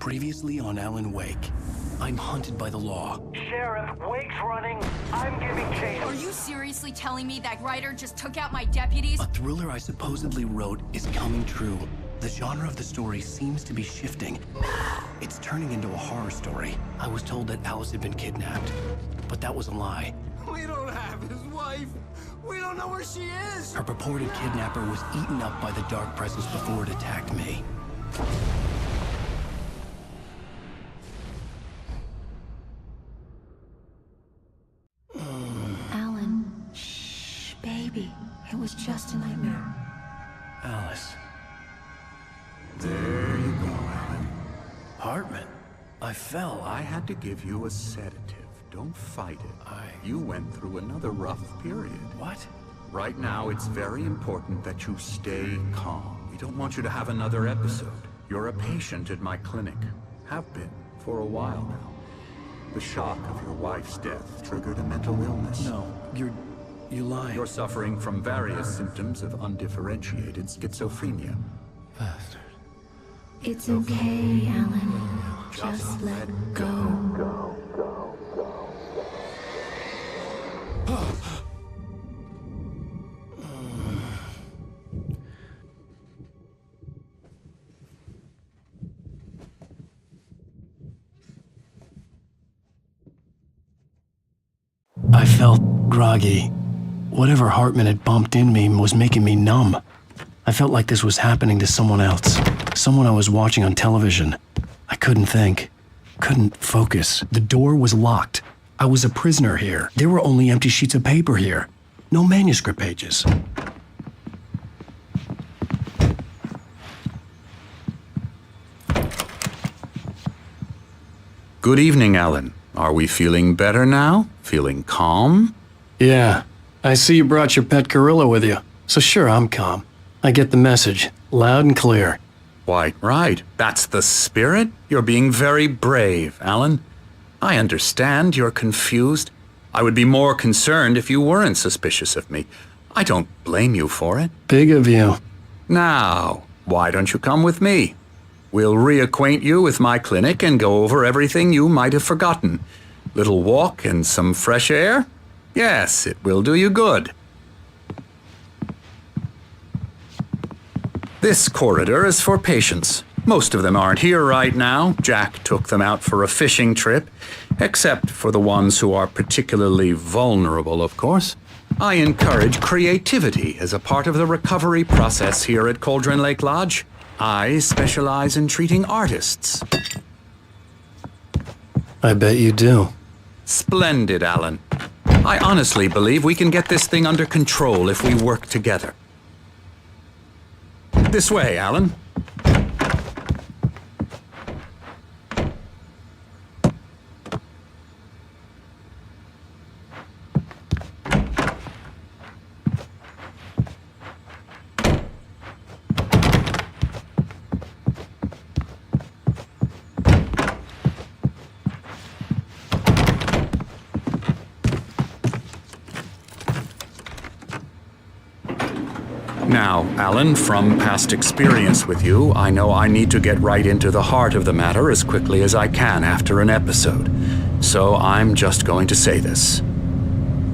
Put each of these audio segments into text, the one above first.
Previously on Alan Wake, I'm hunted by the law. Sheriff, Wake's running. I'm giving chase. Are you seriously telling me that writer just took out my deputies? A thriller I supposedly wrote is coming true. The genre of the story seems to be shifting. It's turning into a horror story. I was told that Alice had been kidnapped, but that was a lie. We don't have his wife. We don't know where she is. Her purported kidnapper was eaten up by the dark presence before it attacked me. Alan, shh, baby. It was just a nightmare. Alice. There you go, Alan. Hartman. I fell. I had to give you a sedative. Don't fight it. You went through another rough period. What? Right now, it's very important that you stay calm. We don't want you to have another episode. You're a patient at my clinic. Have been for a while now. The shock of your wife's death triggered a mental illness. No, you're lying. You're suffering from various symptoms of undifferentiated schizophrenia. Bastard. It's okay, Alan. Just let go. I felt groggy. Whatever Hartman had bumped in me was making me numb. I felt like this was happening to someone else. Someone I was watching on television. I couldn't think. Couldn't focus. The door was locked. I was a prisoner here. There were only empty sheets of paper here. No manuscript pages. Good evening, Alan. Are we feeling better now? Feeling calm? Yeah. I see you brought your pet gorilla with you. So sure, I'm calm. I get the message. Loud and clear. Why, right. That's the spirit. You're being very brave, Alan. I understand you're confused. I would be more concerned if you weren't suspicious of me. I don't blame you for it. Big of you. Now, why don't you come with me? We'll reacquaint you with my clinic and go over everything you might have forgotten. Little walk and some fresh air? Yes, it will do you good. This corridor is for patients. Most of them aren't here right now. Jack took them out for a fishing trip, except for the ones who are particularly vulnerable, of course. I encourage creativity as a part of the recovery process here at Cauldron Lake Lodge. I specialize in treating artists. I bet you do. Splendid, Alan. I honestly believe we can get this thing under control if we work together. This way, Alan. Now, Alan, from past experience with you, I know I need to get right into the heart of the matter as quickly as I can after an episode. So I'm just going to say this.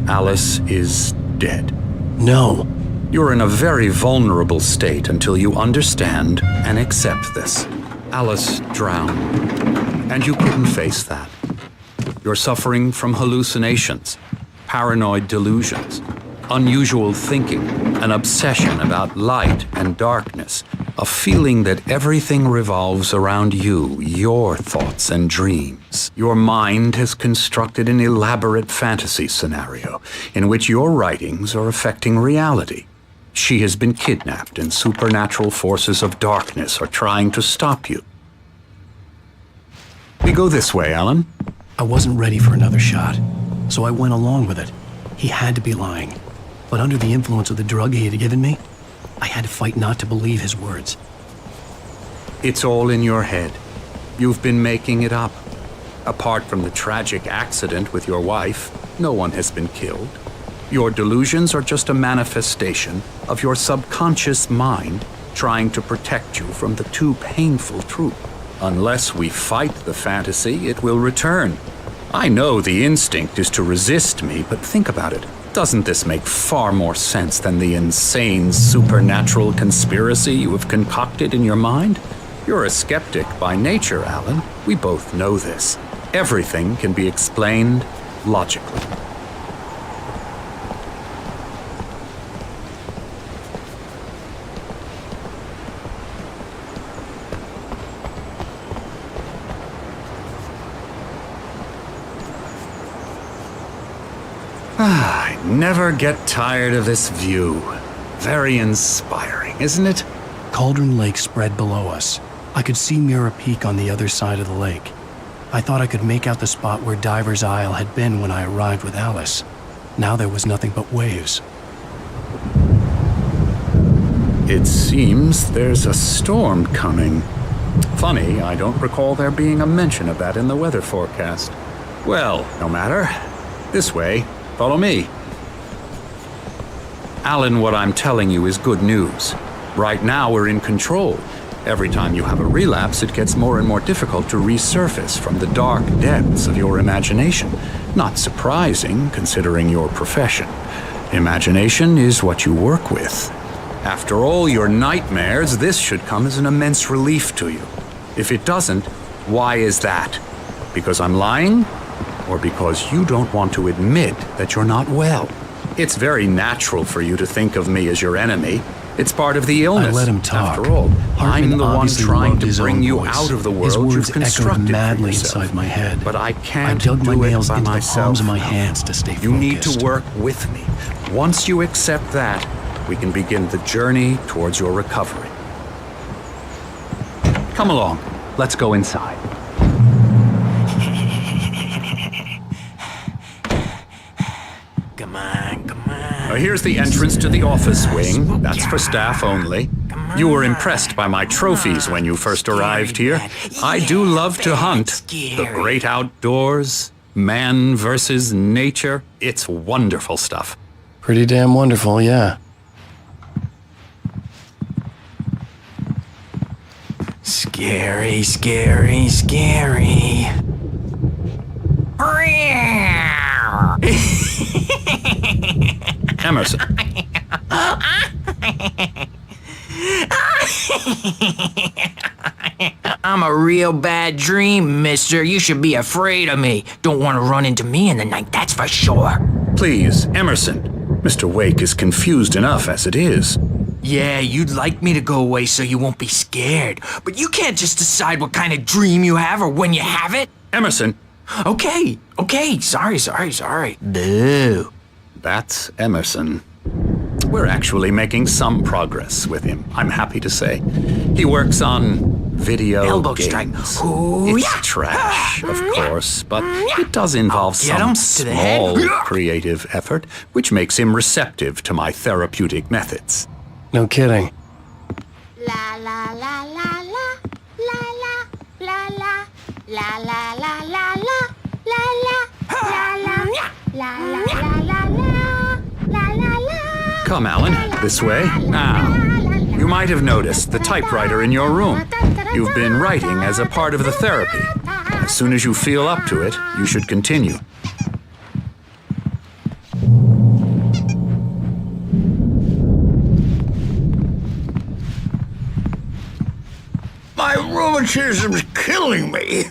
Alice is dead. No. You're in a very vulnerable state until you understand and accept this. Alice drowned, and you couldn't face that. You're suffering from hallucinations, paranoid delusions, unusual thinking, an obsession about light and darkness, a feeling that everything revolves around you, your thoughts and dreams. Your mind has constructed an elaborate fantasy scenario in which your writings are affecting reality. She has been kidnapped and supernatural forces of darkness are trying to stop you. We go this way, Alan. I wasn't ready for another shot, so I went along with it. He had to be lying. But under the influence of the drug he had given me, I had to fight not to believe his words. It's all in your head. You've been making it up. Apart from the tragic accident with your wife, no one has been killed. Your delusions are just a manifestation of your subconscious mind trying to protect you from the too painful truth. Unless we fight the fantasy, it will return. I know the instinct is to resist me, but think about it. Doesn't this make far more sense than the insane supernatural conspiracy you have concocted in your mind? You're a skeptic by nature, Alan. We both know this. Everything can be explained logically. I never get tired of this view. Very inspiring, isn't it? Cauldron Lake spread below us. I could see Mirror Peak on the other side of the lake. I thought I could make out the spot where Diver's Isle had been when I arrived with Alice. Now there was nothing but waves. It seems there's a storm coming. Funny, I don't recall there being a mention of that in the weather forecast. Well, no matter. This way. Follow me. Alan, what I'm telling you is good news. Right now we're in control. Every time you have a relapse, it gets more and more difficult to resurface from the dark depths of your imagination. Not surprising, considering your profession. Imagination is what you work with. After all your nightmares, this should come as an immense relief to you. If it doesn't, why is that? Because I'm lying? Or because you don't want to admit that you're not well? It's very natural for you to think of me as your enemy. It's part of the illness. I let him talk. After all, Hartman I'm the one obviously trying loved to his bring own you voice. out of the His world words you've constructed echoed madly for yourself. inside my head. But I can't I dug my do it nails by into myself. the palms of my hands to stay You need focused. to work with me. Once you accept that, we can begin the journey towards your recovery. Come along. Let's go inside. Come on, come on. Now, here's the entrance to the office wing. That's for staff only. You were impressed by my trophies when you first arrived here. I do love to hunt. The great outdoors, man versus nature. It's wonderful stuff. Pretty damn wonderful, yeah. Scary, scary, scary. Emerson. I'm a real bad dream, mister. You should be afraid of me. Don't want to run into me in the night, that's for sure. Please, Emerson. Mr. Wake is confused enough as it is. Yeah, you'd like me to go away so you won't be scared. But you can't just decide what kind of dream you have or when you have it. Emerson. Okay, sorry. Boo. That's Emerson. We're actually making some progress with him, I'm happy to say. He works on video Elbow games. strike. Ooh, It's yeah. trash, of course, but it does involve Get him some to the head. small creative effort, which makes him receptive to my therapeutic methods. No kidding. La la la la la la la la la la la la la la la la. Come, Alan, this way. Now, you might have noticed the typewriter in your room. You've been writing as a part of the therapy. As soon as you feel up to it, you should continue. My rheumatism's killing me.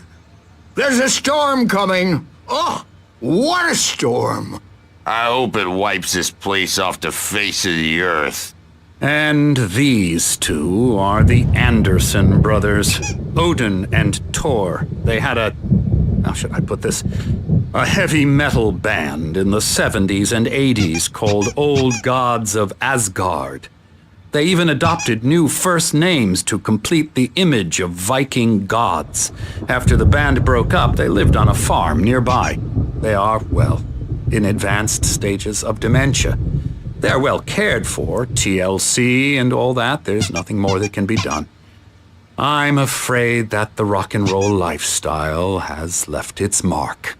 There's a storm coming. Oh, what a storm. I hope it wipes this place off the face of the earth. And these two are the Anderson brothers, Odin and Tor. They had how should I put this? A heavy metal band in the 70s and 80s called Old Gods of Asgard. They even adopted new first names to complete the image of Viking gods. After the band broke up, they lived on a farm nearby. They are, well, in advanced stages of dementia. They're well cared for, TLC and all that. There's nothing more that can be done. I'm afraid that the rock and roll lifestyle has left its mark.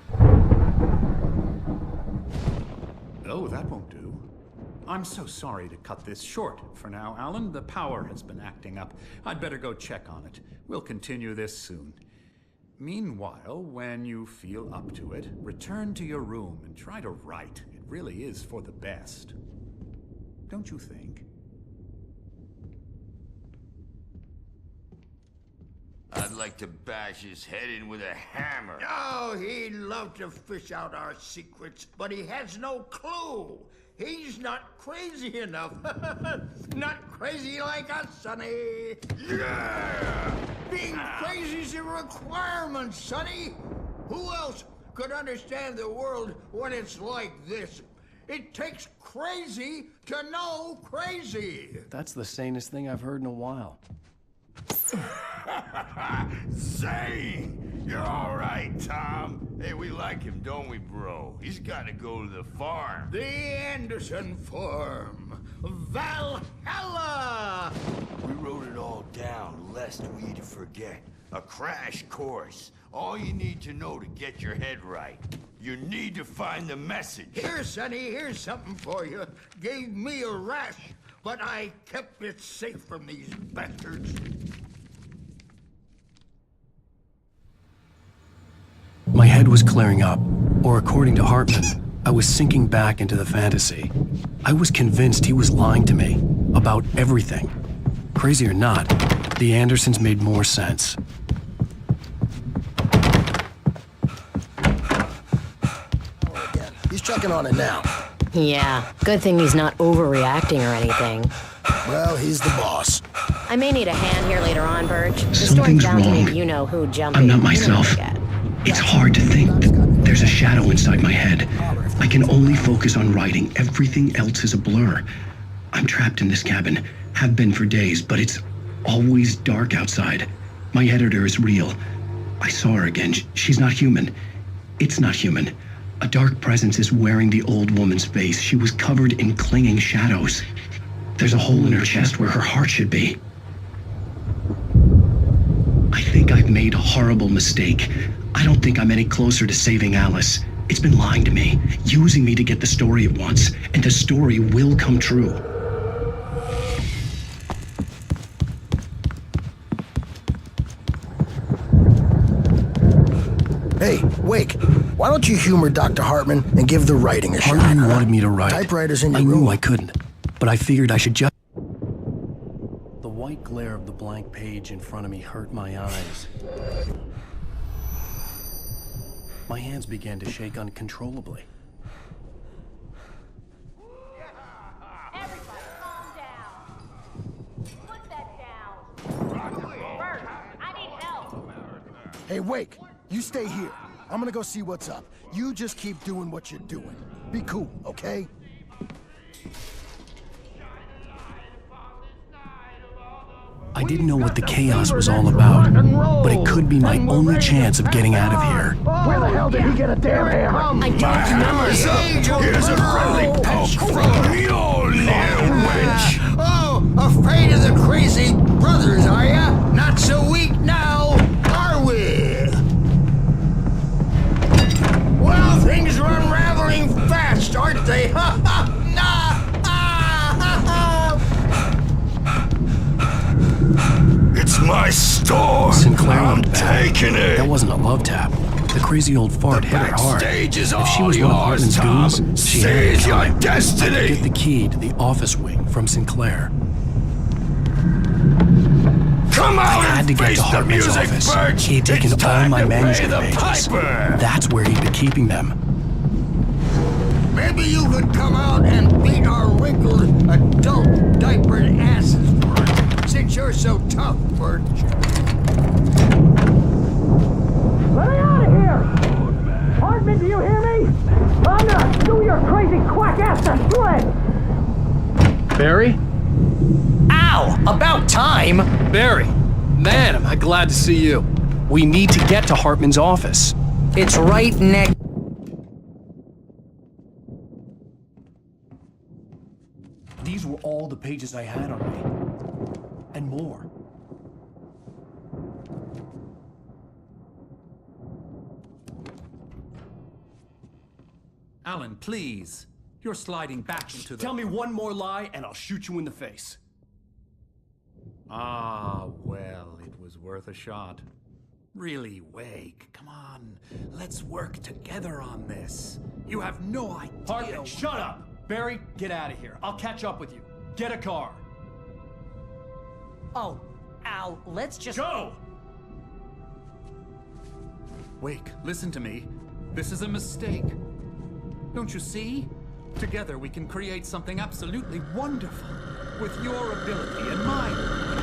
Oh, that won't do. I'm so sorry to cut this short for now, Alan. The power has been acting up. I'd better go check on it. We'll continue this soon. Meanwhile, when you feel up to it, return to your room and try to write. It really is for the best. Don't you think? I'd like to bash his head in with a hammer. Oh, he'd love to fish out our secrets, but he has no clue. He's not crazy enough. Not crazy like us, Sonny. Yeah! Being crazy's a requirement, Sonny. Who else could understand the world when it's like this? It takes crazy to know crazy. That's the sanest thing I've heard in a while. Say, you're all right, Tom. Hey, we like him, don't we, bro? He's got to go to the farm. The Anderson Farm. Valhalla! We wrote it all down, lest we forget. A crash course. All you need to know to get your head right. You need to find the message. Here, Sonny, here's something for you. Gave me a rash, but I kept it safe from these bastards. My head was clearing up, or according to Hartman, I was sinking back into the fantasy. I was convinced he was lying to me about everything. Crazy or not, the Andersons made more sense. He's checking on it now. Yeah, good thing he's not overreacting or anything. Well, he's the boss. I may need a hand here later on, Birch. The story's Something's bound to wrong. make you know who jumping. I'm not You know myself. what I get. It's hard to think. There's a shadow inside my head. I can only focus on writing. Everything else is a blur. I'm trapped in this cabin. Have been for days, but it's always dark outside. My editor is real. I saw her again. She's not human. It's not human. A dark presence is wearing the old woman's face. She was covered in clinging shadows. There's a hole in her chest where her heart should be. I think I've made a horrible mistake. I don't think I'm any closer to saving Alice. It's been lying to me, using me to get the story it wants, and the story will come true. Hey, Wake, why don't you humor Dr. Hartman and give the writing a shot? Hartman wanted me to write. Typewriter's in your I room. knew I couldn't, but I figured I should just... The white glare of the blank page in front of me hurt my eyes. My hands began to shake uncontrollably. Everybody calm down. Put that down. Bert, I need help. Hey, Wake, you stay here. I'm gonna go see what's up. You just keep doing what you're doing. Be cool, okay? I didn't know what the chaos was all about, but it could be my only chance of getting out of here. Where the hell did he get a damn hammer? I don't know. Here's a friendly poke from Mjolnir, wench. Oh, afraid of the crazy brothers, are ya? Not so weak now, are we? Well, things are unraveling fast, aren't they? Ha ha! It's my storm. Sinclair I'm looked bad. taking it. That wasn't a love tap. The crazy old fart hit her hard. Backstage is If she all was one of yours, Hartman's Tom. goons, she had Seize it your coming. destiny. Get the key to the office wing from Sinclair. Come I out had and to get face to the Hartman's music, office. Birch. He had taken It's all time my to pay manuscript the pages. piper. That's where he'd be keeping them. Maybe you could come out and beat our wrinkled adult diapered asses for us, since you're so tough, Birch. Let me out of here! Hartman, do you hear me? I'm gonna do your crazy quack ass to shreds! Barry? Ow! About time! Barry! Man, am I glad to see you. We need to get to Hartman's office. It's right next. These were all the pages I had on me. And more. Alan, please. You're sliding back into the... Tell me one more lie and I'll shoot you in the face. Ah, well, it was worth a shot. Really, Wake, come on. Let's work together on this. You have no idea... Hartman, shut up! Barry, get out of here. I'll catch up with you. Get a car. Oh, Al, let's just... Go! Wake, listen to me. This is a mistake. Don't you see? Together we can create something absolutely wonderful. With your ability and mine.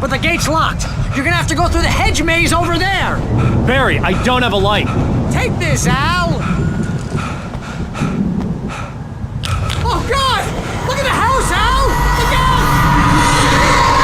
but the gate's locked. You're gonna have to go through the hedge maze over there. Barry, I don't have a light. Take this, Al. Oh, God! Look at the house, Al! Look out!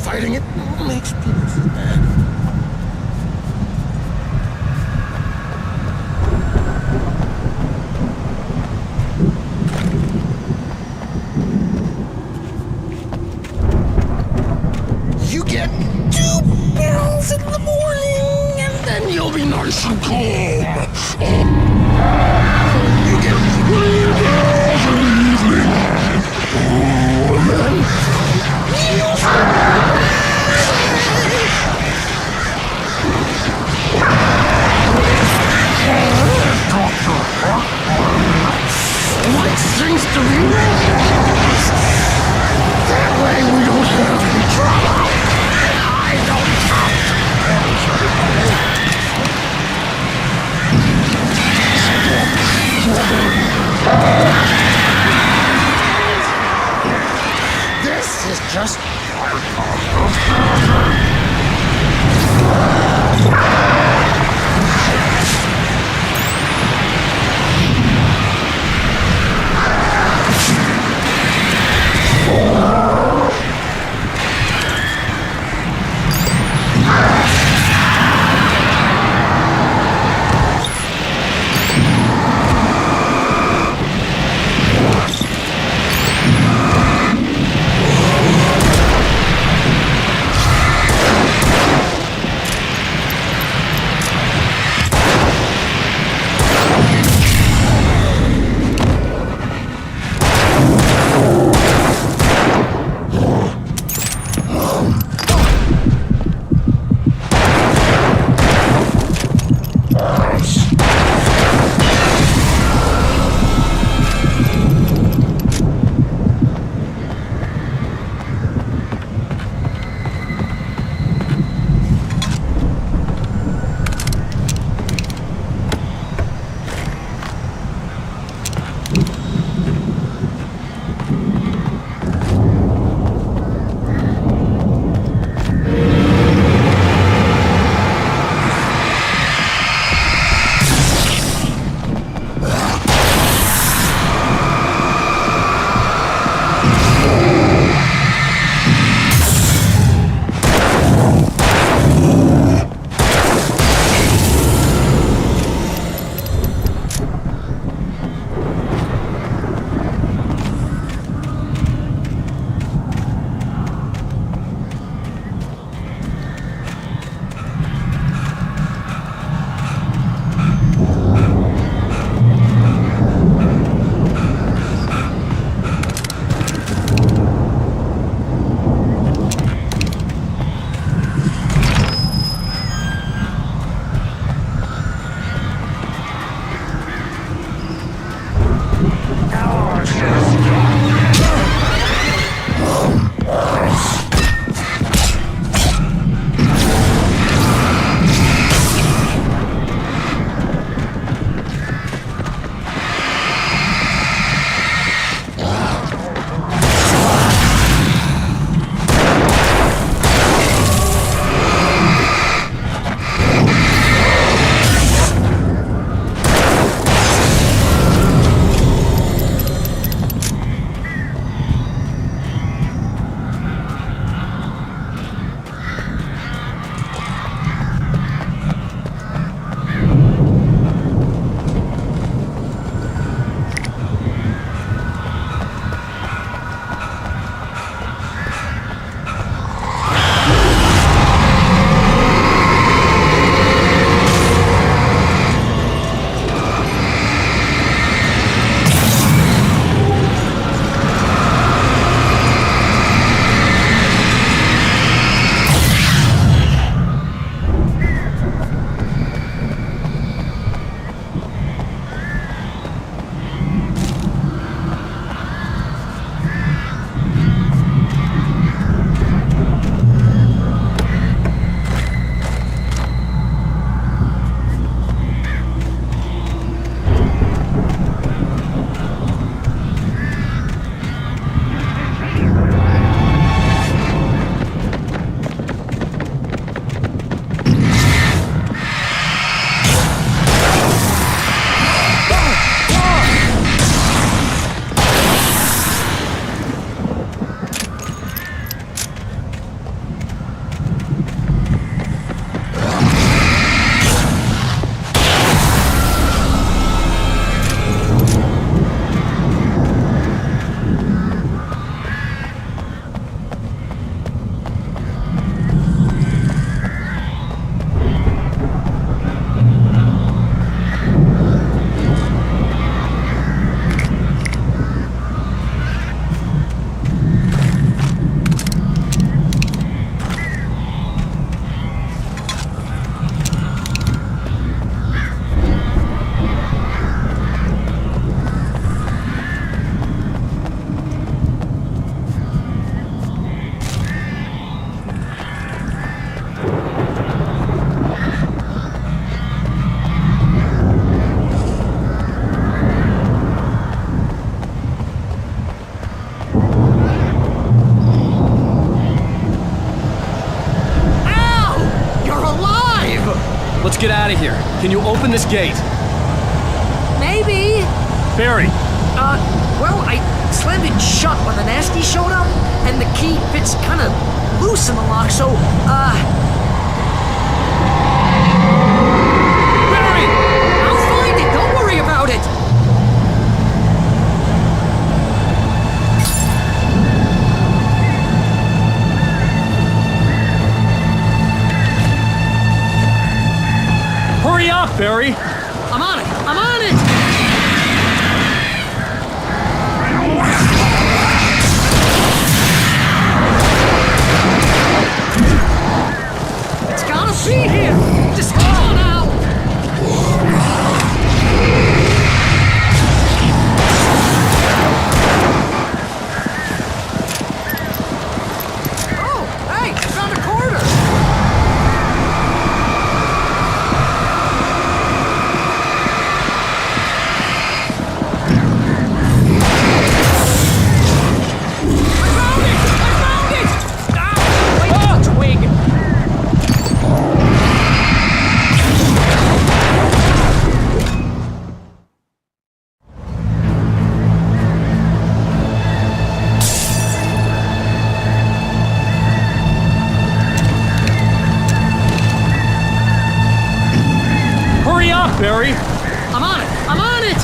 fighting it makes people sad. You get 2 pills in the morning, and then you'll be nice and calm. You get 3 pills in the evening. And then you'll likes things to be nice. That way we don't have any trouble. I don't have to. This is just part of the get out of here. Can you open this gate? Maybe. Barry! Well, I slammed it shut when the nasty showed up, and the key fits kind of loose in the lock, so, Barry! I'll find it, don't worry about it! Hurry up, Barry! I'm on it! I'm on it! It's gotta be here! Just hold on now! Oh, hey, I found a quarter! Hurry up, Barry! I'm on it! I'm on it!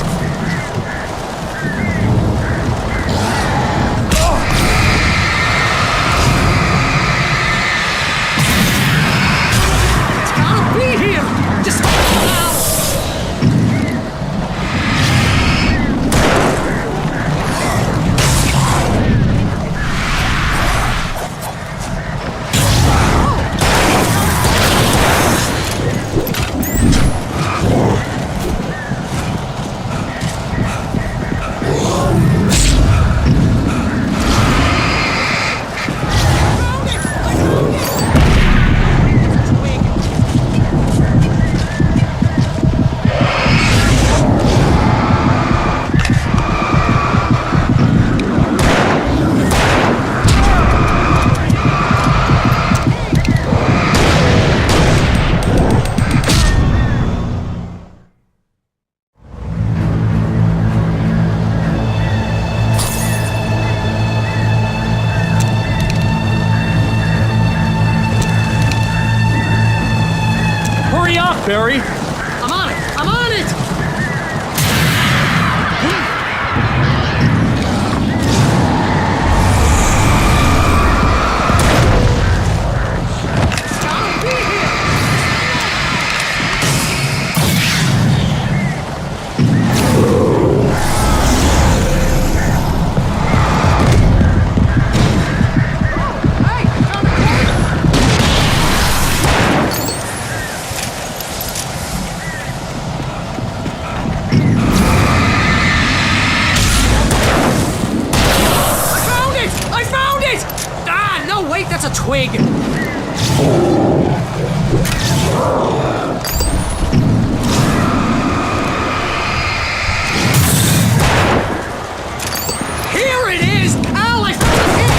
It's gotta be here! Just hold on now! Hurry up, Barry! I'm on it! I'm on it! It's gotta be here! Hey, found a quarter! I found it! Ah, no, wait, that's a twig. Here it is! Al, I found the pig!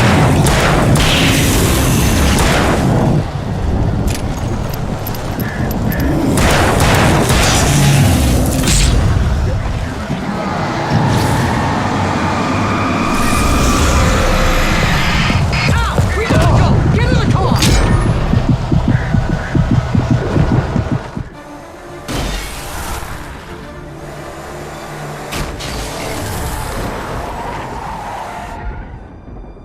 Al, we gotta go! Get in the car!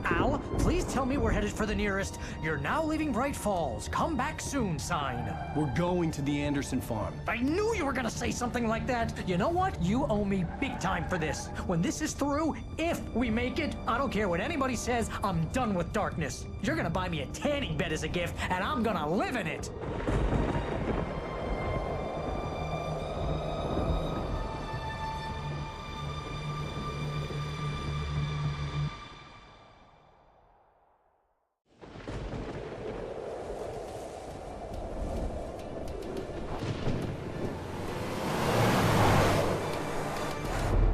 Al, please tell me we're headed for the nearest "You're now leaving Bright Falls. Come back soon" sign. We're going to the Anderson farm. I knew you were gonna say something like that. You know what? You owe me big time for this. When this is through, if we make it, I don't care what anybody says, I'm done with darkness. You're gonna buy me a tanning bed as a gift, and I'm gonna live in it.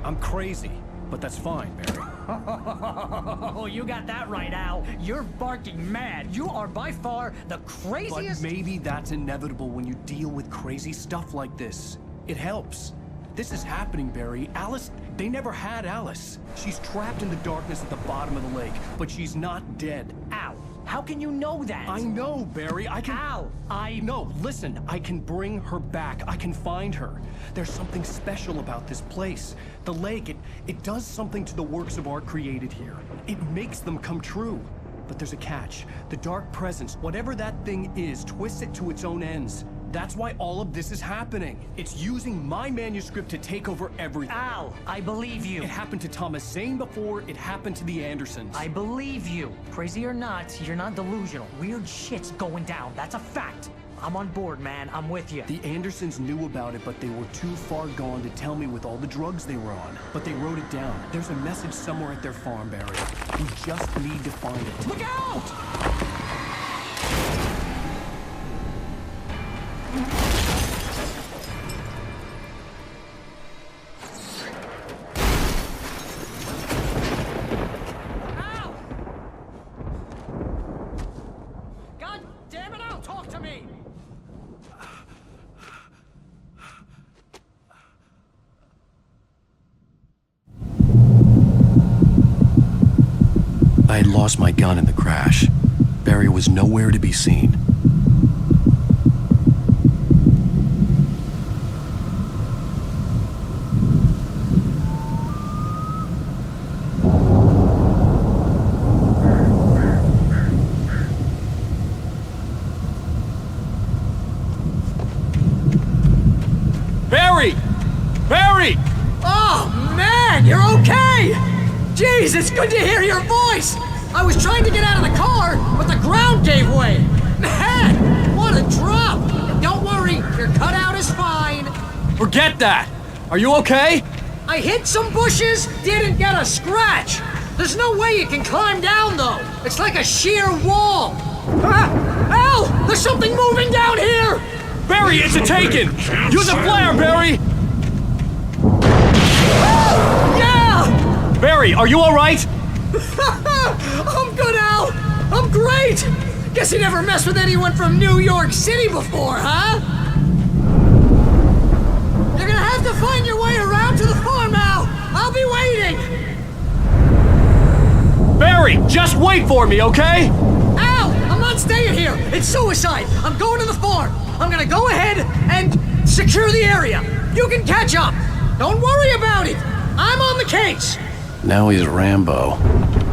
I'm crazy, but that's fine, Barry. Oh, you got that right, Al. You're barking mad. You are by far the But craziest... maybe that's inevitable when you deal with crazy stuff like this. It helps. This is happening, Barry. Alice, they never had Alice. She's trapped in the darkness at the bottom of the lake, but she's not dead. Al, how can you know that? I know, Barry. I can... Al, No, listen. I can bring her back. I can find her. There's something special about this place. The lake, it does something to the works of art created here. It makes them come true. But there's a catch. The dark presence, whatever that thing is, twists it to its own ends. That's why all of this is happening. It's using my manuscript to take over everything. Al, I believe you. It happened to Thomas Zane before, it happened to the Andersons. I believe you. Crazy or not, you're not delusional. Weird shit's going down. That's a fact. I'm on board, man. I'm with you. The Andersons knew about it, but they were too far gone to tell me with all the drugs they were on. But they wrote it down. There's a message somewhere at their farm, Barry. We just need to find it. Look out! Al! God damn it, Al, talk to me! I had lost my gun in the crash. Barry was nowhere to be seen. Barry! Barry! Oh, man, you're okay! Jeez, it's good to hear your voice! I was trying to get out of the car, but the ground gave way! Man, what a drop! And don't worry, your cutout is fine. Forget that! Are you okay? I hit some bushes, didn't get a scratch! There's no way you can climb down, though! It's like a sheer wall! Al! There's something moving down here! Barry, it's a taken! Use a flare, Barry! Yeah! Barry, are you alright? I'm good, Al! I'm great! Guess you never messed with anyone from New York City before, huh? You're gonna have to find your way around to the farm, Al! I'll be waiting! Barry, just wait for me, okay? Al! I'm not staying here! It's suicide! I'm going to the farm! I'm gonna go ahead and secure the area! You can catch up! Don't worry about it! I'm on the case! Now he's Rambo.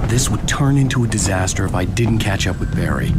This would turn into a disaster if I didn't catch up with Barry.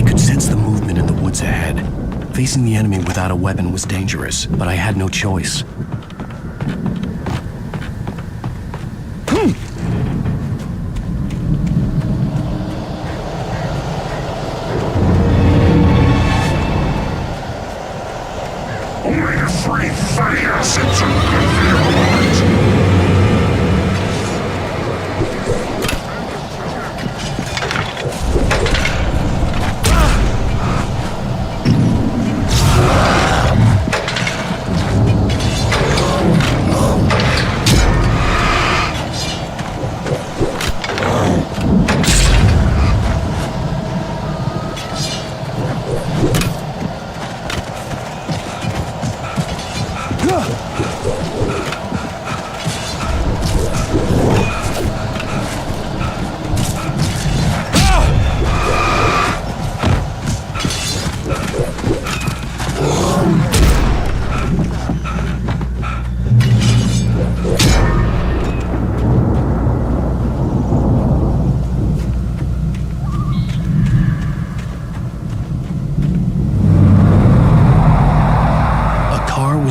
I could sense the movement in the woods ahead. Facing the enemy without a weapon was dangerous, but I had no choice. Only three funny assets are good for your heart.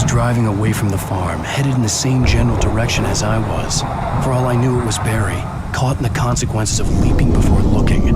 Driving away from the farm, headed in the same general direction as I was. For all I knew, it was Barry, caught in the consequences of leaping before looking.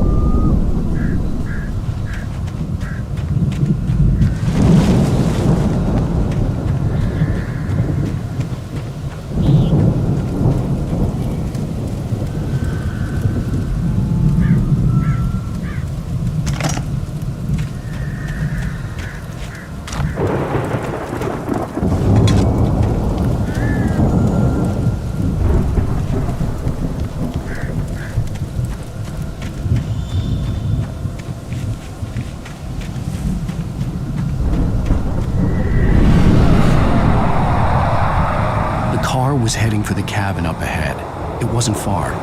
Was heading for the cabin up ahead. It wasn't far.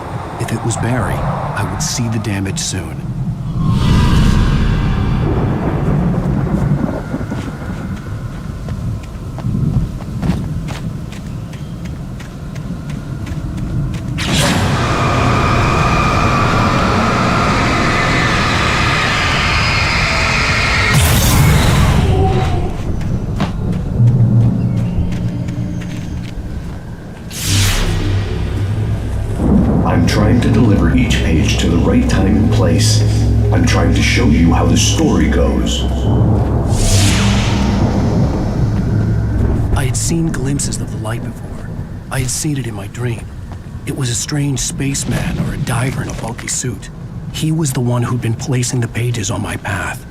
If it was Barry, I would see the damage soon. I'm trying to deliver each page to the right time and place. I'm trying to show you how the story goes. I had seen glimpses of the light before. I had seen it in my dream. It was a strange spaceman or a diver in a bulky suit. He was the one who'd been placing the pages on my path.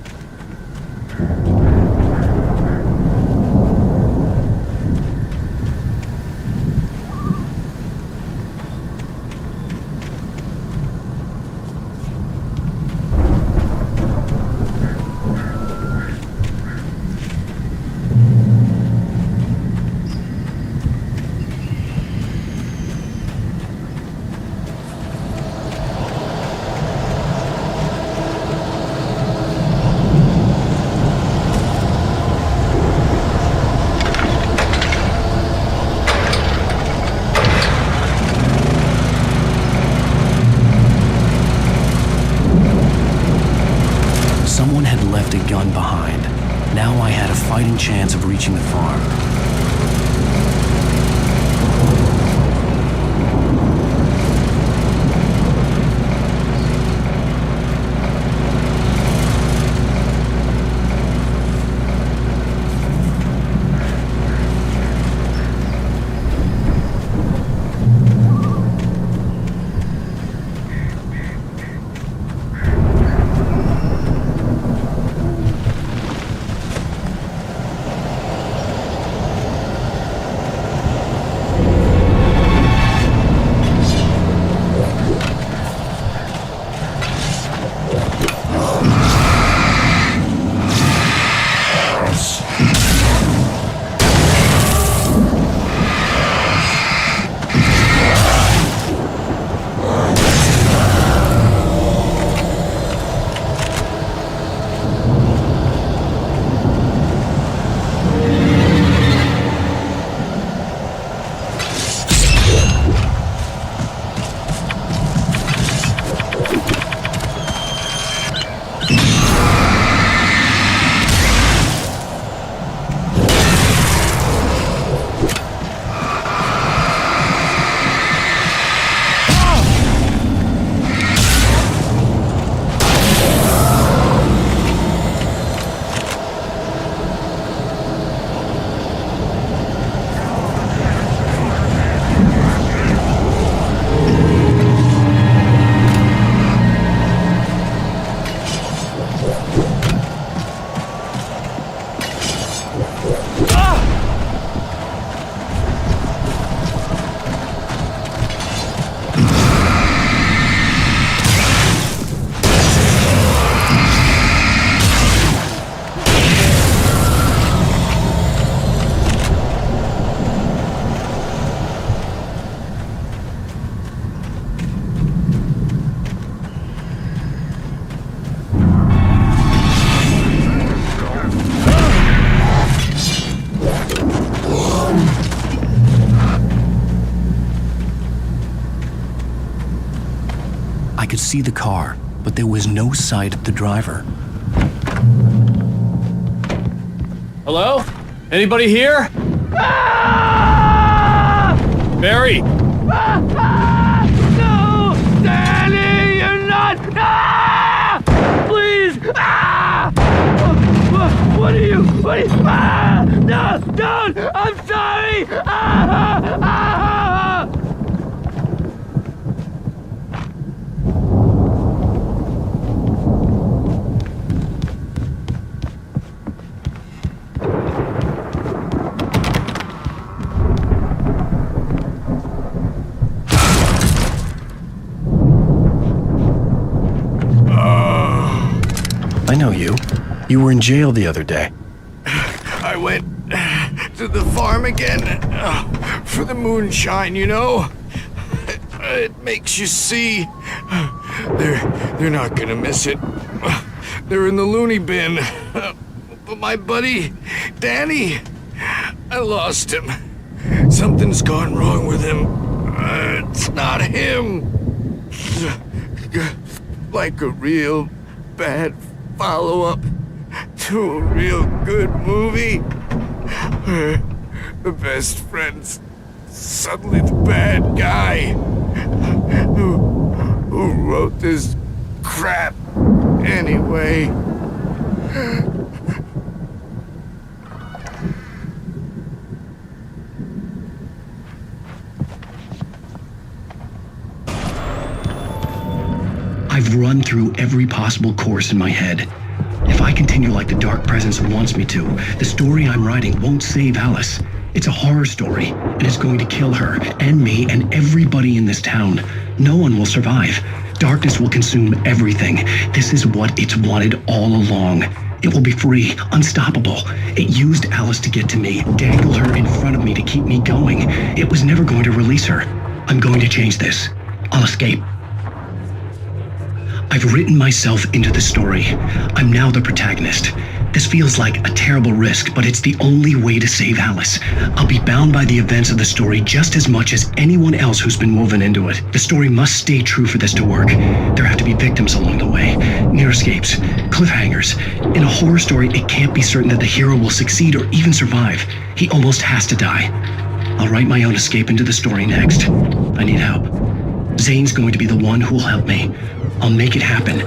Someone had left a gun behind. Now I had a fighting chance of reaching the farm. I could see the car, but there was no sight of the driver. Hello? Anybody here? Barry! No! Danny, you're not! Please! What are you? No! Don't! I'm sorry! I know you. You were in jail the other day. I went to the farm again for the moonshine, you know? It makes you see. They're not gonna miss it. They're in the loony bin. But my buddy, Danny, I lost him. Something's gone wrong with him. It's not him. Like a real bad follow-up to a real good movie where the best friend's suddenly the bad guy who wrote this crap anyway. I've run through every possible course in my head. If I continue like the Dark Presence wants me to, the story I'm writing won't save Alice. It's a horror story, and it's going to kill her, and me, and everybody in this town. No one will survive. Darkness will consume everything. This is what it's wanted all along. It will be free, unstoppable. It used Alice to get to me, dangled her in front of me to keep me going. It was never going to release her. I'm going to change this. I'll escape. I've written myself into the story. I'm now the protagonist. This feels like a terrible risk, but it's the only way to save Alice. I'll be bound by the events of the story just as much as anyone else who's been woven into it. The story must stay true for this to work. There have to be victims along the way, near escapes, cliffhangers. In a horror story, it can't be certain that the hero will succeed or even survive. He almost has to die. I'll write my own escape into the story next. I need help. Zane's going to be the one who will help me. I'll make it happen.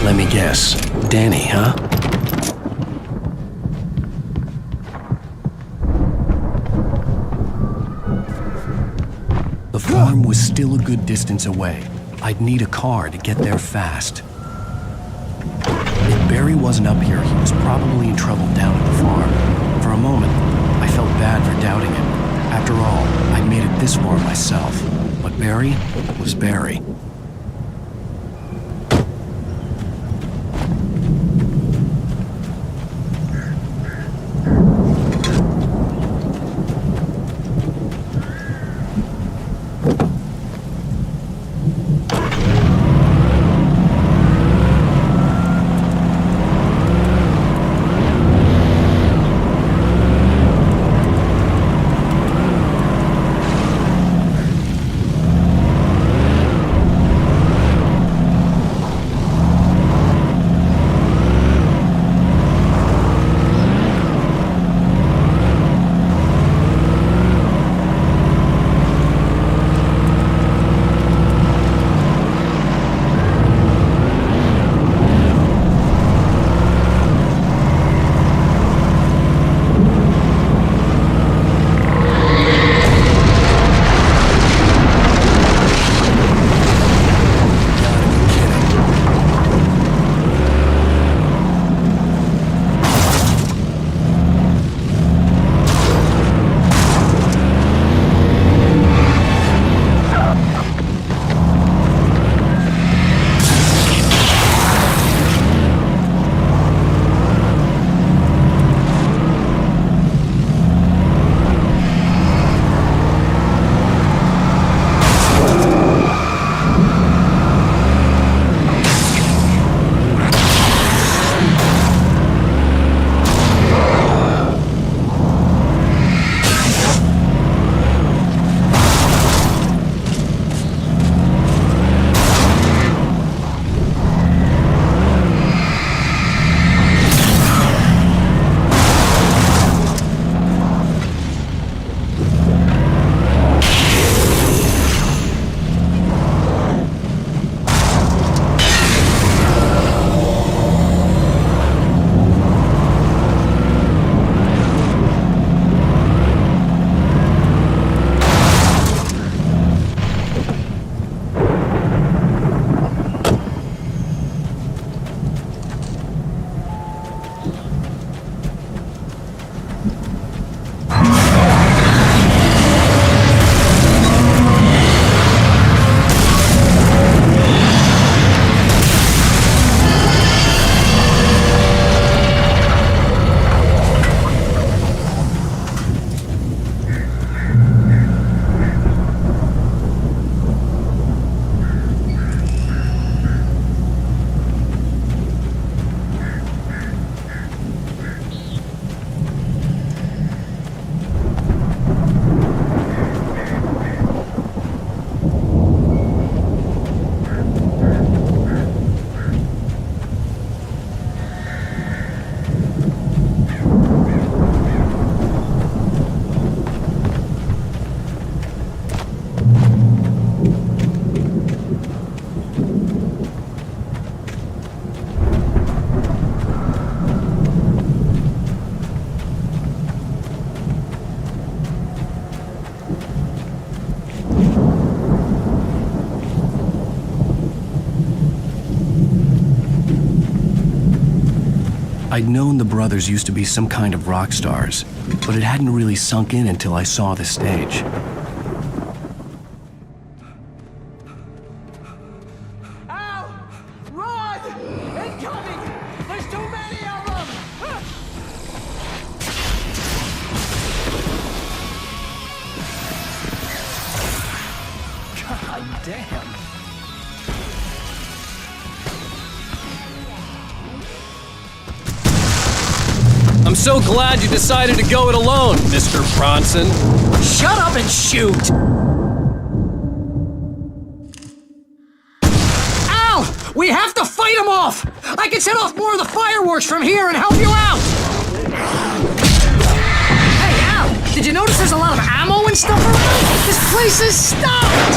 Let me guess. Danny, huh? The farm was still a good distance away. I'd need a car to get there fast. If Barry wasn't up here, he was probably in trouble down at the farm. For a moment, I felt bad for doubting him. After all, I made it this far myself. But Barry was Barry. I'd known the brothers used to be some kind of rock stars, but it hadn't really sunk in until I saw the stage. Al! Run! Incoming! There's too many of them! God damn. I'm so glad you decided to go it alone, Mr. Bronson. Shut up and shoot! Al! We have to fight them off! I can set off more of the fireworks from here and help you out! Hey, Al! Did you notice there's a lot of ammo and stuff around? This place is stocked!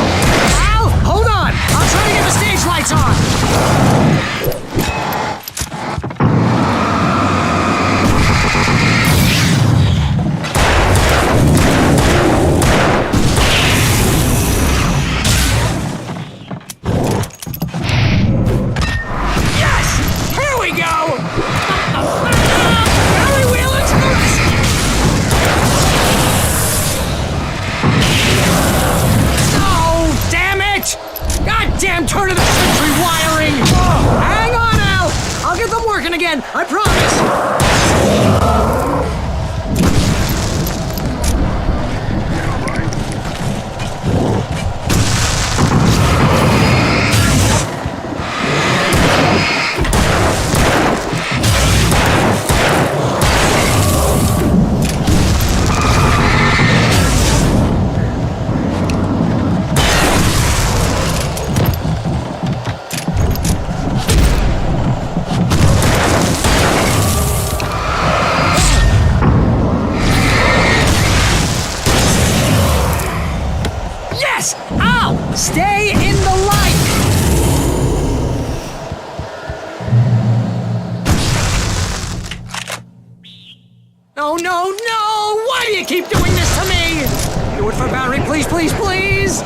Al! Hold on! I'll try to get the stage lights on! Turn of the century wiring! Hang on, Al! I'll get them working again, I promise! Stay in the light! No, no, no! Why do you keep doing this to me? Do it for Barry, please, please, please!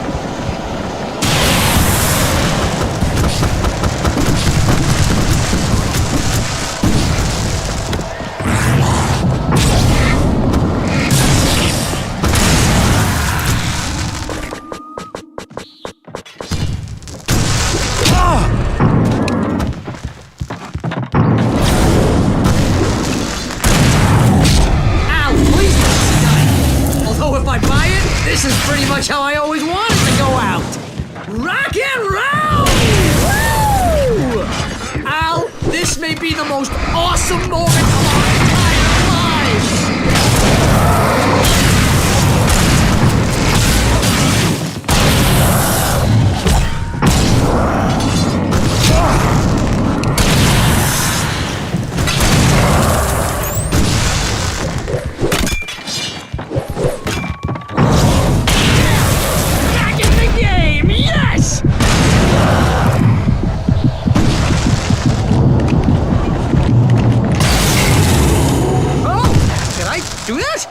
This is pretty much how I always wanted to go out! Rock and roll! Woo! Al, this may be the most awesome moment of our entire lives! Do that?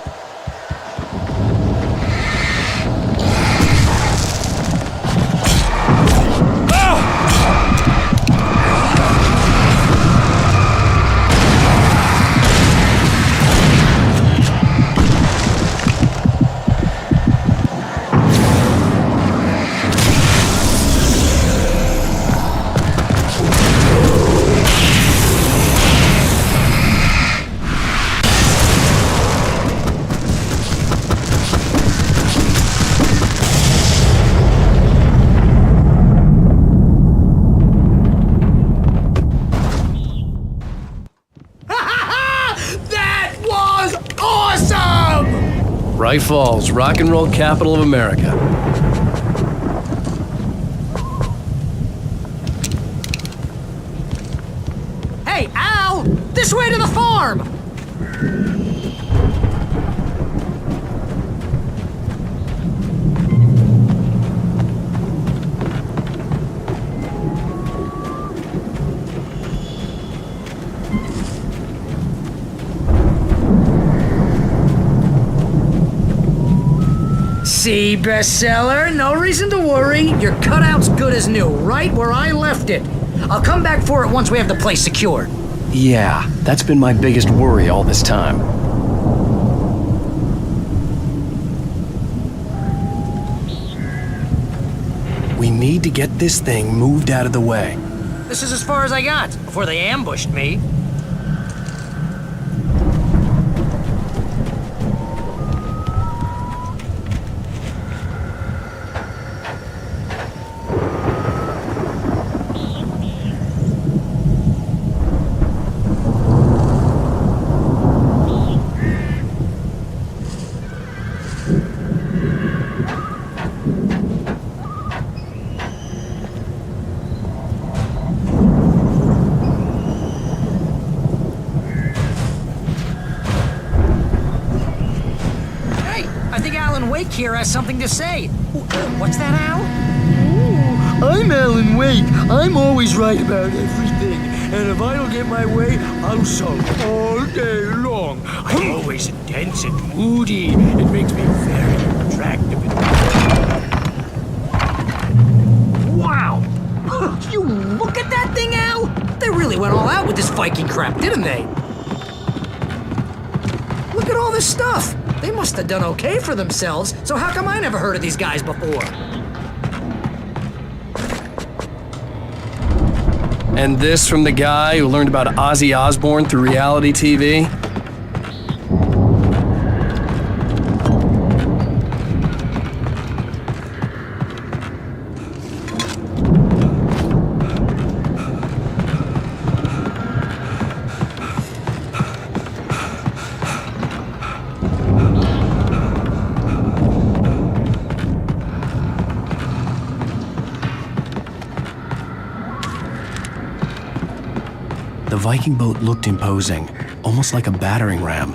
Bright Falls, rock and roll capital of America. Hey, Al! This way to the farm! See, bestseller, no reason to worry. Your cutout's good as new, right where I left it. I'll come back for it once we have the place secured. Yeah, that's been my biggest worry all this time. We need to get this thing moved out of the way. This is as far as I got before they ambushed me. Here has something to say. What's that, Al? Ooh, I'm Alan Wake. I'm always right about everything. And if I don't get my way, I'll sulk all day long. I'm always intense and moody. It makes me very attractive. Wow! You look at that thing, Al! They really went all out with this Viking crap, didn't they? Look at all this stuff! They must have done okay for themselves, so how come I never heard of these guys before? And this from the guy who learned about Ozzy Osbourne through reality TV? The Viking boat looked imposing, almost like a battering ram.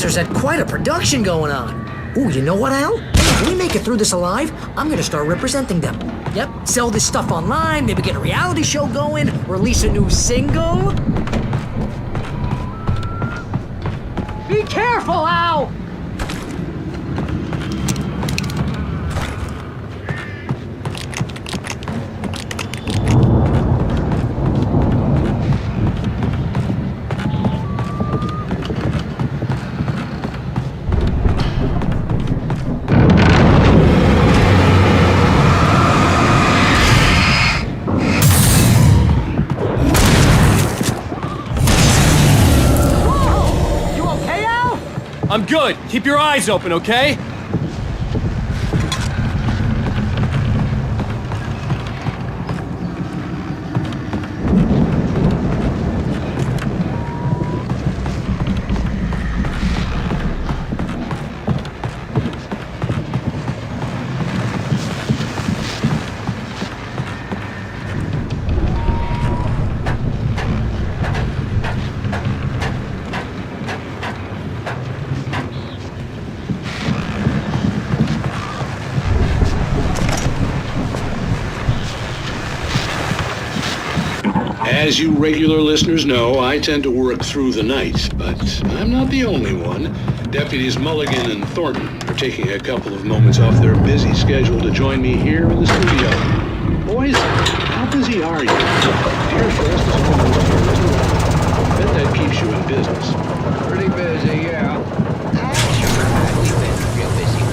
lasers had quite a production going on. Ooh, you know what, Al? If we make it through this alive, I'm gonna start representing them. Yep, sell this stuff online, maybe get a reality show going, release a new single. Be careful, Al! I'm good. Keep your eyes open, okay? As you regular listeners know, I tend to work through the night, but I'm not the only one. Deputies Mulligan and Thornton are taking a couple of moments off their busy schedule to join me here in the studio. Boys, how busy are you? Dear Forest is one of I bet that keeps you in business. Pretty busy, yeah.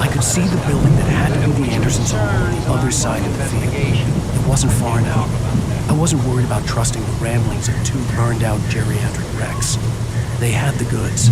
I could see the building that had to be the Andersons' home on the other side of the field. It wasn't far now. I wasn't worried about trusting the ramblings of two burned-out geriatric wrecks. They had the goods.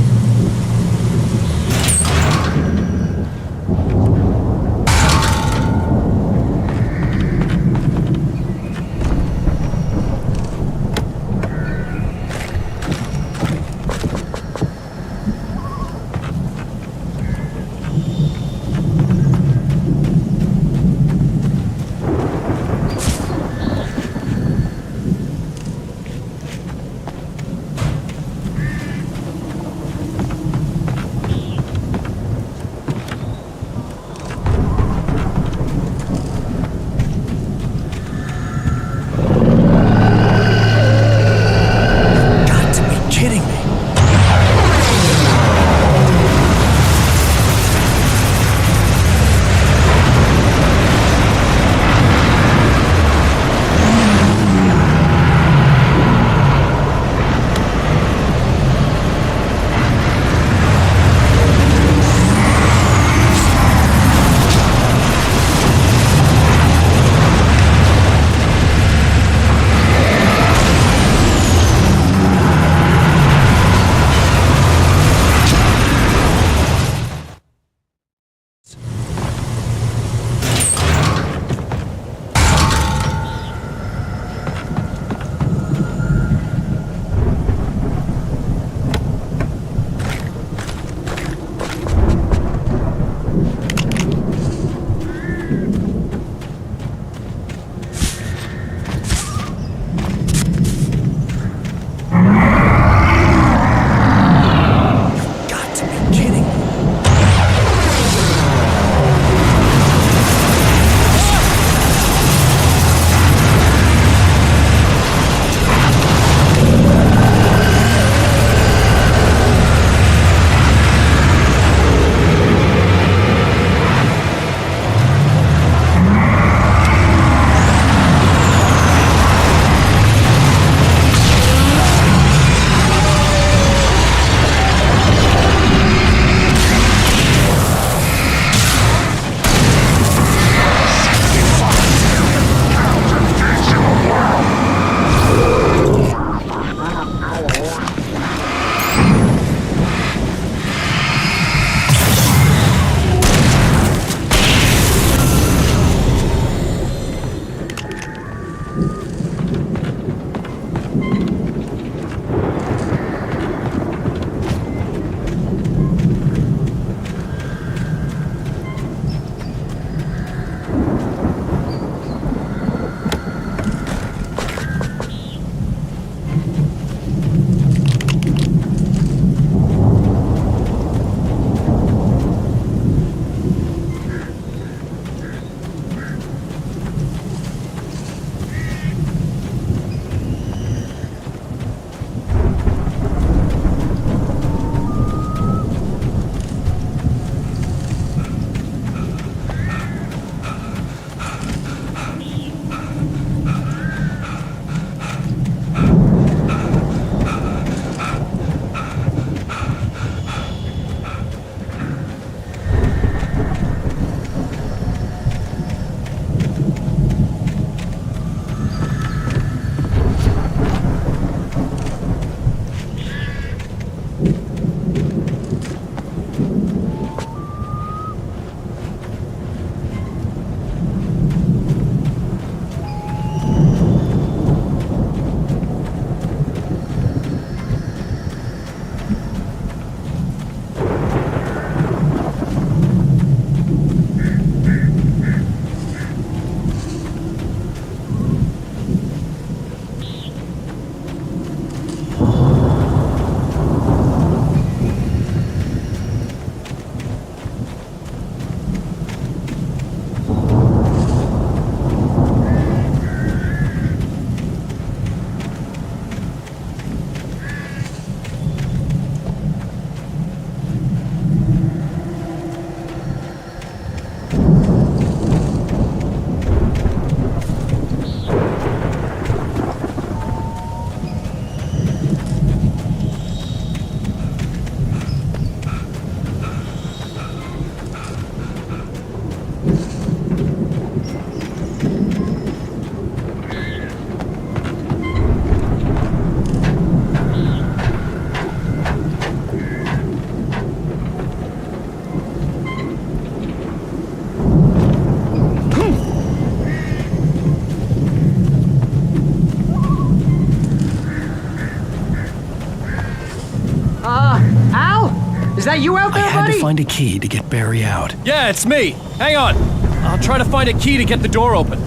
out there, I had buddy? to find a key to get Barry out. Yeah, it's me. Hang on. I'll try to find a key to get the door open.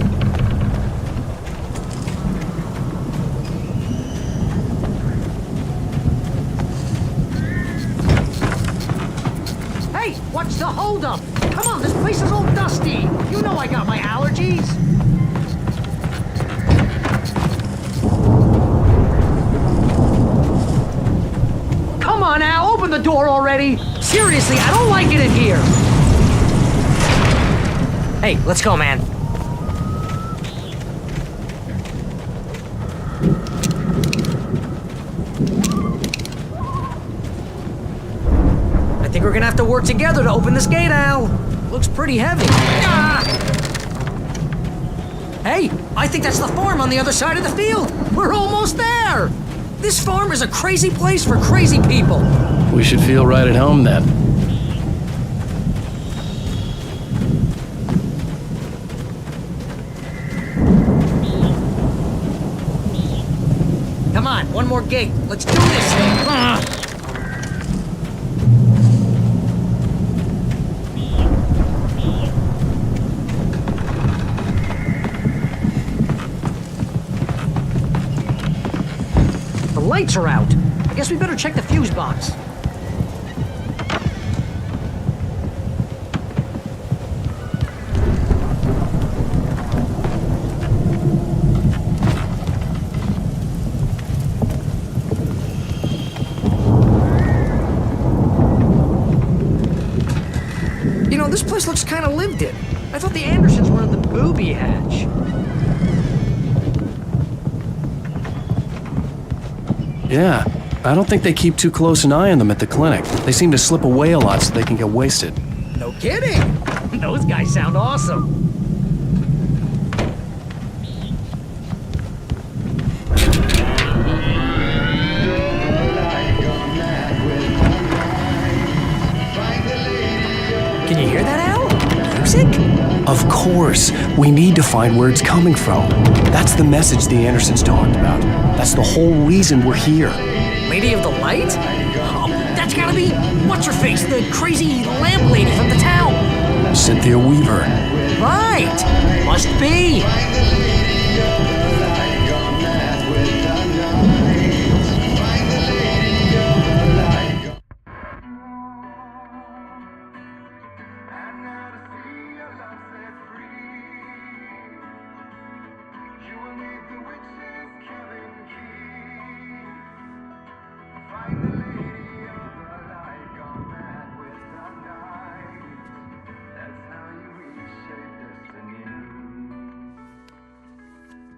Hey, what's the holdup? Come on, this place is all dusty. You know I got my allergies. Come on now, open the door already. Seriously, I don't like it in here. Hey, let's go, man. I think we're gonna have to work together to open this gate, Al. Looks pretty heavy. Ah! Hey, I think that's the farm on the other side of the field. We're almost there. This farm is a crazy place for crazy people. We should feel right at home then. Come on, one more gate. Let's do this thing. The lights are out. I guess we better check the fuse box. You know, this place looks kind of lived in. I thought the Andersons were in the booby hatch. Yeah, I don't think they keep too close an eye on them at the clinic. They seem to slip away a lot so they can get wasted. No kidding! Those guys sound awesome. Can you hear that, Al? Music? Of course. We need to find where it's coming from. That's the message the Andersons talked about. That's the whole reason we're here. Lady of the Light? Oh, that's gotta be what's-her-face, the crazy lamp lady from the town. Cynthia Weaver. Right! Must be!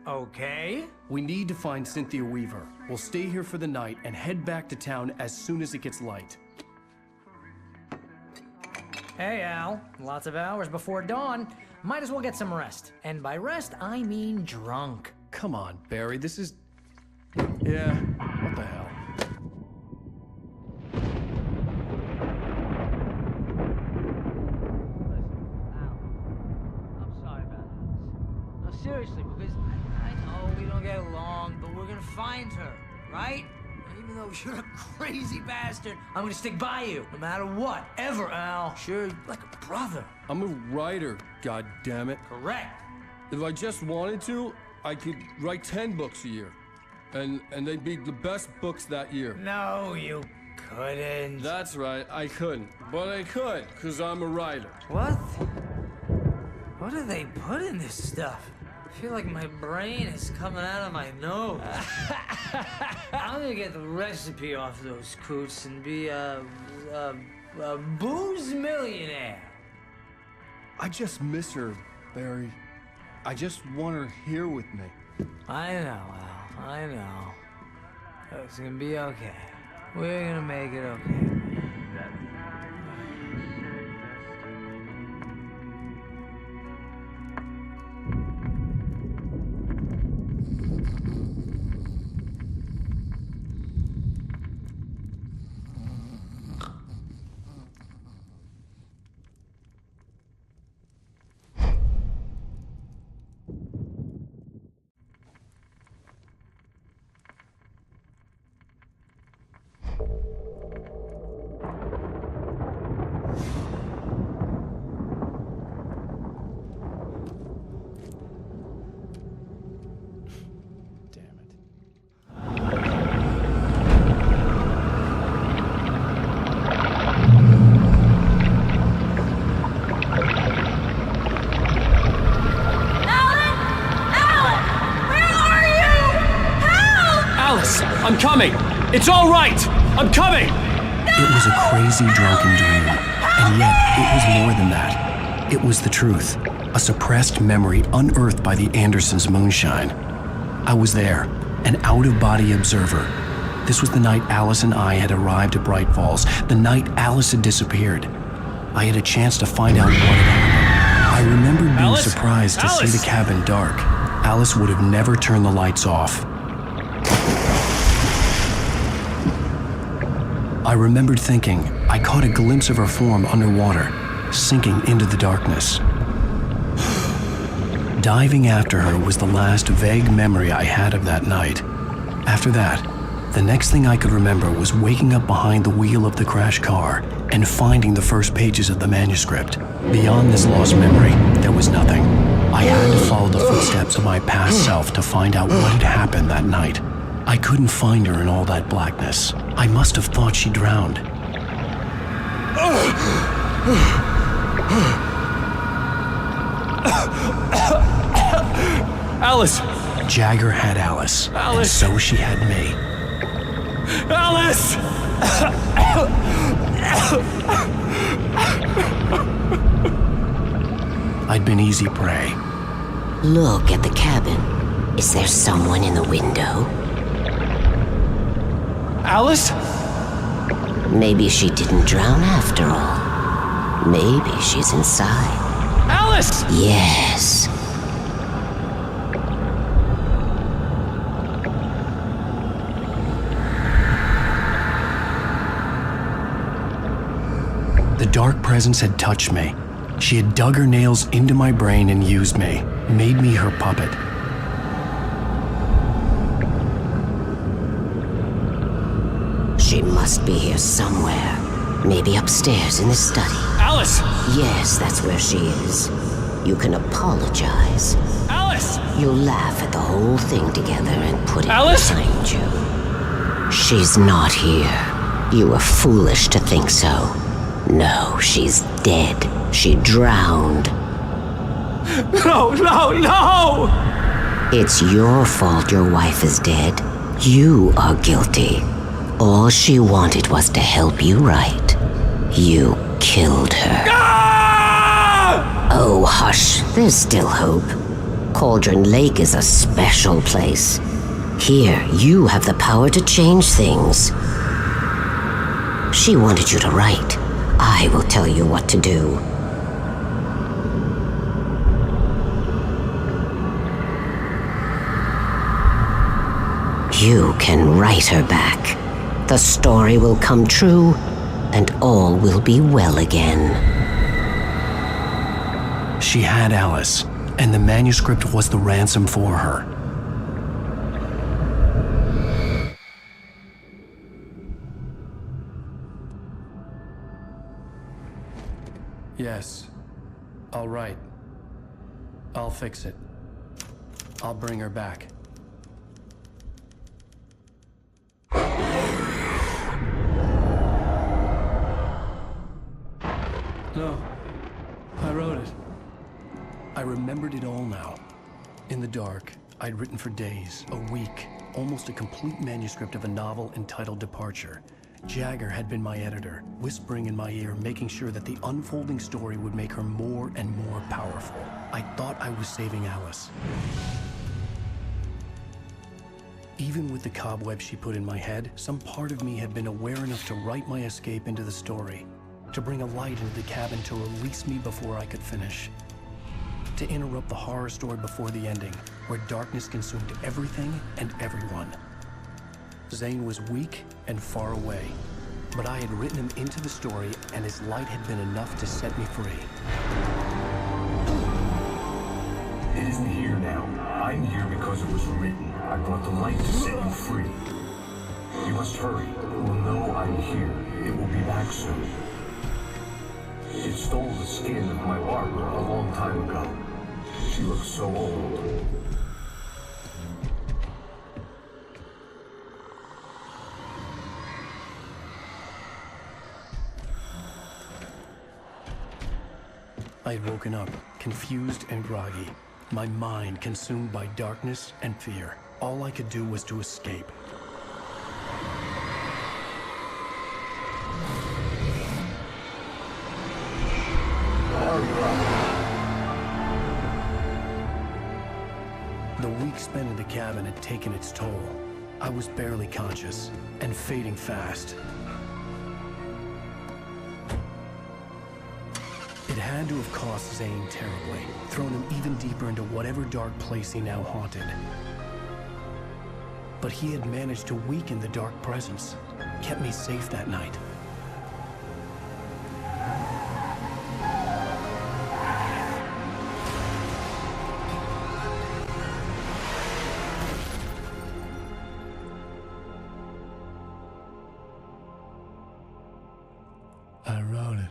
Okay. We need to find Cynthia Weaver. We'll stay here for the night and head back to town as soon as it gets light. Hey, Al. Lots of hours before dawn. Might as well get some rest. And by rest, I mean drunk. Come on, Barry, this is... Yeah, what the hell? Seriously, because I know we don't get along, but we're gonna find her, right? And even though you're a crazy bastard, I'm gonna stick by you, no matter what, ever, Al. Sure, you're like a brother. I'm a writer, goddammit. Correct. If I just wanted to, I could write 10 books a year. And they'd be the best books that year. No, you couldn't. That's right, I couldn't. But I could, because I'm a writer. What? What do they put in this stuff? I feel like my brain is coming out of my nose. I'm gonna get the recipe off those coots and be a booze millionaire. I just miss her, Barry. I just want her here with me. I know, Al. I know. It's gonna be okay. We're gonna make it okay. I'm coming! It's all right! I'm coming! It was a crazy, drunken dream, and yet it was more than that. It was the truth, a suppressed memory unearthed by the Andersons' moonshine. I was there, an out-of-body observer. This was the night Alice and I had arrived at Bright Falls, the night Alice had disappeared. I had a chance to find out what had happened. I remembered being surprised to see the cabin dark. Alice would have never turned the lights off. I remembered thinking I caught a glimpse of her form underwater, sinking into the darkness. Diving after her was the last vague memory I had of that night. After that, the next thing I could remember was waking up behind the wheel of the crashed car and finding the first pages of the manuscript. Beyond this lost memory, there was nothing. I had to follow the footsteps of my past self to find out what had happened that night. I couldn't find her in all that blackness. I must have thought she drowned. Alice! Jagger had Alice, and so she had me. Alice! I'd been easy prey. Look at the cabin. Is there someone in the window? Alice? Maybe she didn't drown after all. Maybe she's inside. Alice! Yes. The dark presence had touched me. She had dug her nails into my brain and used me, made me her puppet. She must be here somewhere. Maybe upstairs in the study. Alice! Yes, that's where she is. You can apologize. Alice! You'll laugh at the whole thing together and put it behind you. She's not here. You were foolish to think so. No, she's dead. She drowned. No, no, no! It's your fault your wife is dead. You are guilty. All she wanted was to help you right. You killed her. Ah! Oh, hush. There's still hope. Cauldron Lake is a special place. Here, you have the power to change things. She wanted you to write. I will tell you what to do. You can write her back. The story will come true, and all will be well again. She had Alice, and the manuscript was the ransom for her. Yes. All right. I'll fix it. I'll bring her back. No. I wrote it. I remembered it all now. In the dark, I'd written for days, a week, almost a complete manuscript of a novel entitled Departure. Jagger had been my editor, whispering in my ear, making sure that the unfolding story would make her more and more powerful. I thought I was saving Alice. Even with the cobweb she put in my head, some part of me had been aware enough to write my escape into the story, to bring a light into the cabin to release me before I could finish, to interrupt the horror story before the ending, where darkness consumed everything and everyone. Zane was weak and far away, but I had written him into the story, and his light had been enough to set me free. It isn't here now. I'm here because it was written. I brought the light to set you free. You must hurry. It will know I'm here. It will be back soon. It stole the skin of my Barbara a long time ago. She looks so old. I had woken up, confused and groggy, my mind consumed by darkness and fear. All I could do was to escape. The week spent in the cabin had taken its toll. I was barely conscious, and fading fast. It had to have cost Zane terribly, thrown him even deeper into whatever dark place he now haunted. But he had managed to weaken the dark presence, kept me safe that night. I wrote it.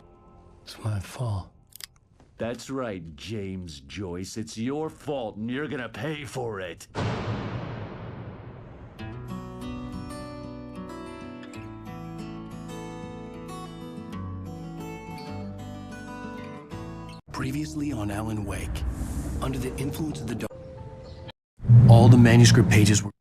It's my fault. That's right, James Joyce. It's your fault, and you're gonna pay for it. Previously on Alan Wake, under the influence of the dark, all the manuscript pages were